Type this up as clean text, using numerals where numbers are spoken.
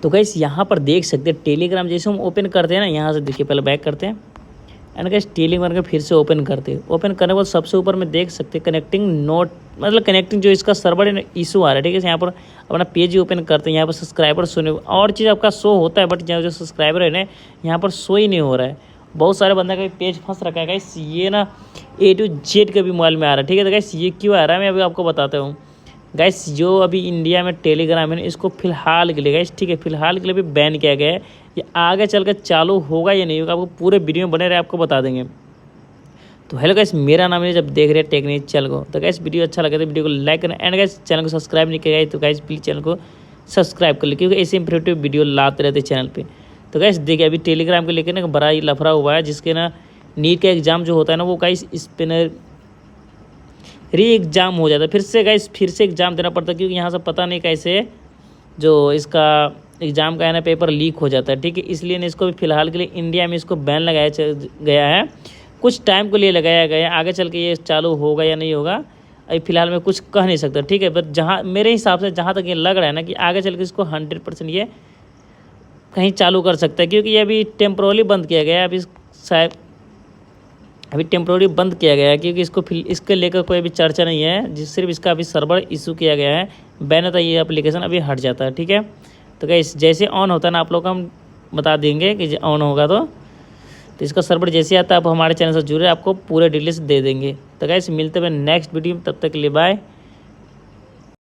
तो गाइस यहाँ पर देख सकते हैं टेलीग्राम जैसे हम ओपन करते हैं ना, यहाँ से देखिए पहले बैक करते हैं एंड गाइस टेलीग्राम के फिर से ओपन करते हैं। ओपन करने के बाद सबसे ऊपर में देख सकते हैं कनेक्टिंग नोट, मतलब कनेक्टिंग जो इसका सर्वर है ना इशू आ रहा है, ठीक है। यहाँ पर अपना पेज ही ओपन करते हैं, यहाँ पर सब्सक्राइबर सुने और चीज़ आपका शो होता है, बट जो सब्सक्राइबर है ना यहाँ पर शो ही नहीं हो रहा है। बहुत सारे बंदा का पेज फंस रखा है गाइस, ये ना A to Z का भी मोबाइल में आ रहा है, ठीक है। तो गाइस ये क्यों आ रहा है मैं अभी आपको बताता हूँ। गाइस जो अभी इंडिया में टेलीग्राम है ना इसको फिलहाल के लिए गाइस, ठीक है, फिलहाल के लिए भी बैन किया गया है। ये आगे चलकर चालू होगा या नहीं होगा आपको पूरे वीडियो में बने रहे, आपको बता देंगे। तो हेलो गाइस, मेरा नाम है, जब देख रहे हैं टेक्निक चैनल को, तो गाइस वीडियो अच्छा लगे तो वीडियो को लाइक करना एंड गाइस चैनल को सब्सक्राइब नहीं किया तो गाइस प्लीज़ चैनल को सब्सक्राइब कर ले, क्योंकि ऐसे इंफॉर्मेटिव वीडियो लाते रहते चैनल पे। तो गाइस देखिए अभी टेलीग्राम को लेकर ना बड़ा ही लफड़ा हुआ है, जिसके ना नीट का एग्ज़ाम जो होता है ना वो गाइस इस पे ना री एग्ज़ाम हो जाता है, फिर से एग्ज़ाम देना पड़ता है, क्योंकि यहाँ से पता नहीं कैसे जो इसका एग्ज़ाम का है ना पेपर लीक हो जाता है, ठीक है। इसलिए इसको भी फिलहाल के लिए इंडिया में इसको बैन लगाया गया है, कुछ टाइम के लिए लगाया गया है। आगे चल के ये चालू होगा या नहीं होगा अभी फिलहाल मैं कुछ कह नहीं सकता, ठीक है। बट जहाँ मेरे हिसाब से जहाँ तक ये लग रहा है ना कि आगे चल के इसको 100% ये कहीं चालू कर सकता है, क्योंकि ये अभी टेम्प्रोरली बंद किया गया है। अभी शायद अभी टेम्प्रोरली बंद किया गया है, क्योंकि इसके लेकर कोई अभी चर्चा नहीं है, जिस सिर्फ इसका अभी सर्वर इशू किया गया है, बैन होता है ये एप्लीकेशन अभी हट जाता है, ठीक है। तो गाइस जैसे ऑन होता है ना आप लोग को हम बता देंगे कि ऑन होगा तो इसका सर्वर जैसे आता है आप हमारे चैनल से जुड़े, आपको पूरे डिटेल्स दे देंगे। तो गाइस मिलते हुए नेक्स्ट वीडियो में, तब तक के लिए बाय।